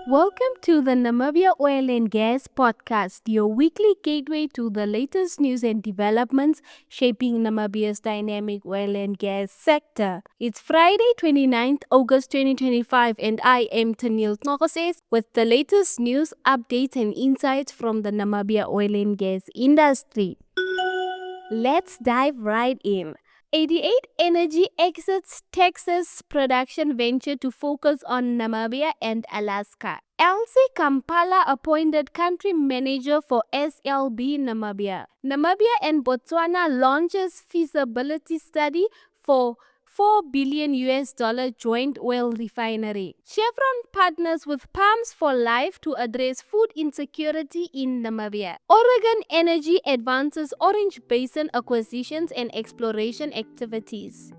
Welcome to the Namibia Oil and Gas podcast, your weekly gateway to the latest news and developments shaping Namibia's dynamic oil and gas sector. It's Friday, 29th August 2025, and I am Taniel Tnokoses with the latest news, updates, and insights from the Namibia oil and gas industry. Let's dive right in. 88 Energy exits Texas production venture to focus on Namibia and Alaska. Elsie Kambala appointed country manager for SLB Namibia. Namibia and Botswana launches feasibility study for $4 billion joint oil refinery. Chevron partners with Palms for Life to address food insecurity in Namibia. Oregen Energy advances Orange Basin acquisitions and exploration activities.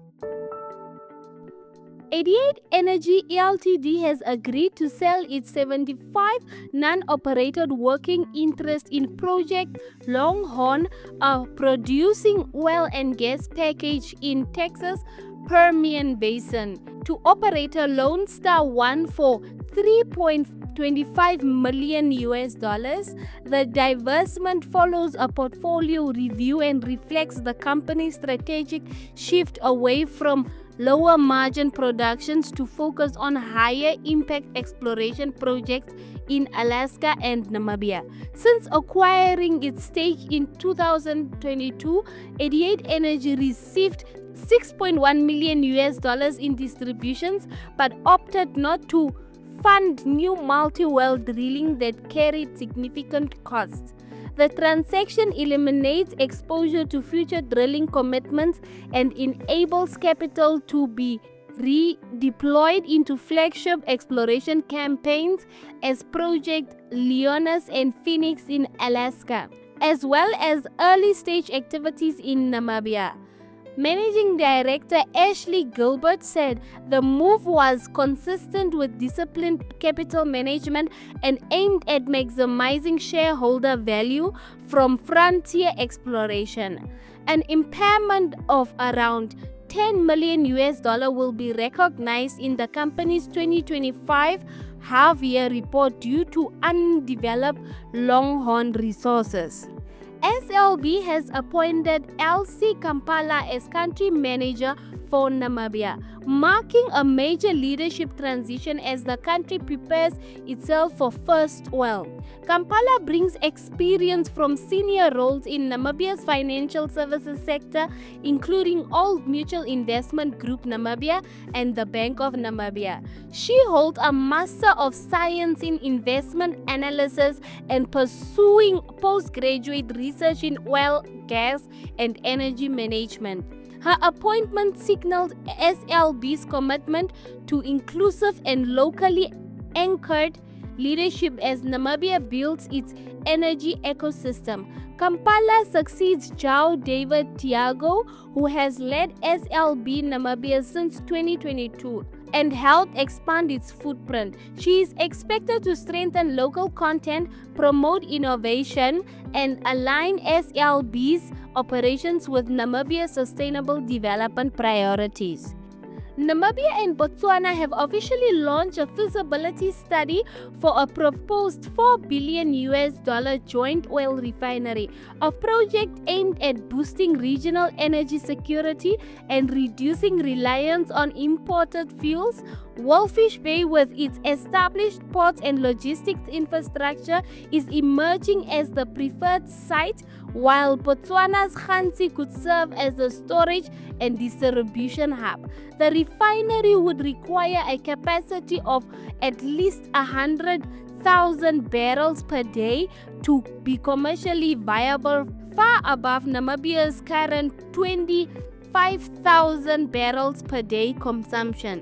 88 Energy Ltd has agreed to sell its 75 non-operated working interest in Project Longhorn, a producing oil and gas package in Texas Permian Basin, to operator Lone Star One for $3.25 million. The divestment follows a portfolio review and reflects the company's strategic shift away from lower margin productions to focus on higher impact exploration projects in Alaska and Namibia. Since acquiring its stake in 2022, 88 Energy received $6.1 million in distributions, but opted not to fund new multi-well drilling that carried significant costs. The transaction eliminates exposure to future drilling commitments and enables capital to be redeployed into flagship exploration campaigns as Project Leonis and Phoenix in Alaska, as well as early-stage activities in Namibia. Managing Director Ashley Gilbert said the move was consistent with disciplined capital management and aimed at maximizing shareholder value from frontier exploration. An impairment of around $10 million will be recognized in the company's 2025 half-year report due to undeveloped Longhorn resources. SLB has appointed Elsie Kambala as country manager for Namibia, marking a major leadership transition as the country prepares itself for first oil. Kambala brings experience from senior roles in Namibia's financial services sector, including Old Mutual Investment Group Namibia and the Bank of Namibia. She holds a Master of Science in Investment Analysis and pursuing postgraduate research in oil, gas, and energy management. Her appointment signaled SLB's commitment to inclusive and locally anchored leadership as Namibia builds its energy ecosystem. Kambala succeeds João David Tiago, who has led SLB Namibia since 2022 and helped expand its footprint. She is expected to strengthen local content, promote innovation, and align SLB's operations with Namibia's sustainable development priorities. Namibia and Botswana have officially launched a feasibility study for a proposed $4 billion joint oil refinery, a project aimed at boosting regional energy security and reducing reliance on imported fuels. Walvis Bay, with its established ports and logistics infrastructure, is emerging as the preferred site, while Botswana's Khansi could serve as a storage and distribution hub. The refinery would require a capacity of at least 100,000 barrels per day to be commercially viable, far above Namibia's current 25,000 barrels per day consumption.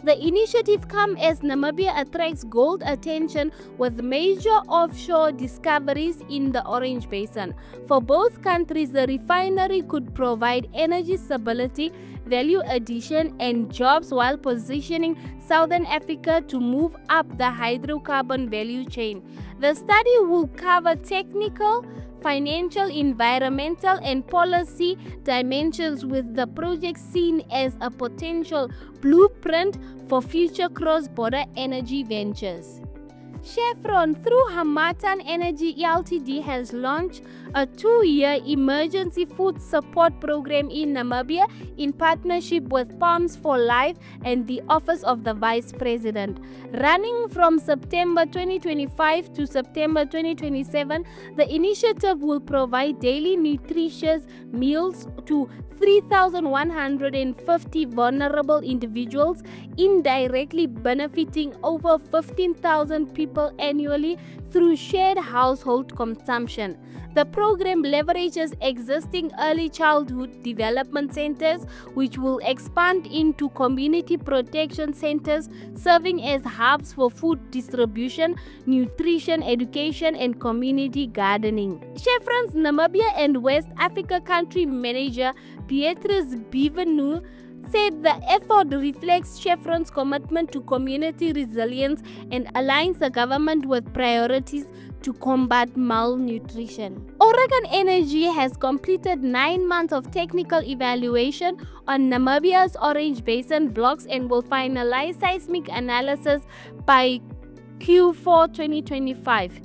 The initiative comes as Namibia attracts gold attention with major offshore discoveries in the Orange Basin. For both countries, the refinery could provide energy stability, value addition, and jobs while positioning Southern Africa to move up the hydrocarbon value chain. The study will cover technical, financial, environmental, and policy dimensions, with the project seen as a potential blueprint for future cross-border energy ventures. Chevron, through Hamatan Energy Ltd, has launched a 2-year emergency food support program in Namibia in partnership with Palms for Life and the Office of the Vice President. Running from September 2025 to September 2027, the initiative will provide daily nutritious meals to 3,150 vulnerable individuals, indirectly benefiting over 15,000 people annually through shared household consumption. The program leverages existing early childhood development centers, which will expand into community protection centers, serving as hubs for food distribution, nutrition education, and community gardening. Chevron's Namibia and West Africa country manager, Beatrice Bivenu, said the effort reflects Chevron's commitment to community resilience and aligns the government with priorities to combat malnutrition. Oregen Energy has completed 9 months of technical evaluation on Namibia's Orange Basin blocks and will finalize seismic analysis by Q4 2025.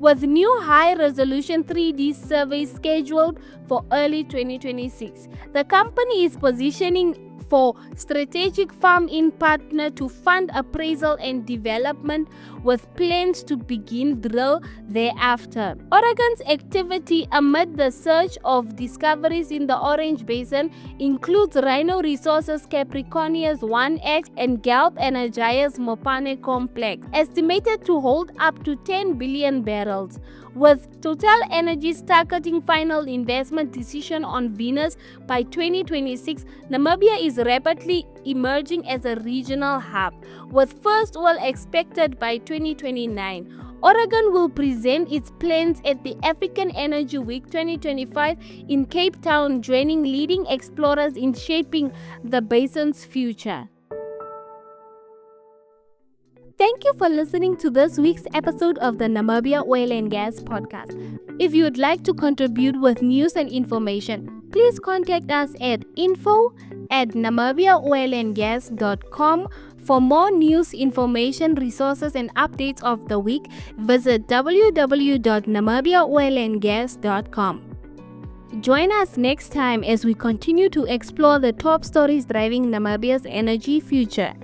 With new high-resolution 3D surveys scheduled for early 2026. The company is positioning for strategic farm-in partner to fund appraisal and development, with plans to begin drill thereafter. Oregon's activity amid the surge of discoveries in the Orange Basin includes Rhino Resources Capricornia's 1X and Galp Energia's Mopane complex, estimated to hold up to 10 billion barrels. With Total Energies targeting final investment decision on Venus by 2026, Namibia is rapidly emerging as a regional hub, with first oil expected by 2029. Oregen will present its plans at the African Energy Week 2025 in Cape Town, joining leading explorers in shaping the basin's future. Thank you for listening to this week's episode of the Namibia Oil and Gas podcast. If you would like to contribute with news and information, please contact us at info@namibiaoilandgas.com. For more news, information, resources, and updates of the week, visit www.namibiaoilandgas.com. Join us next time as we continue to explore the top stories driving Namibia's energy future.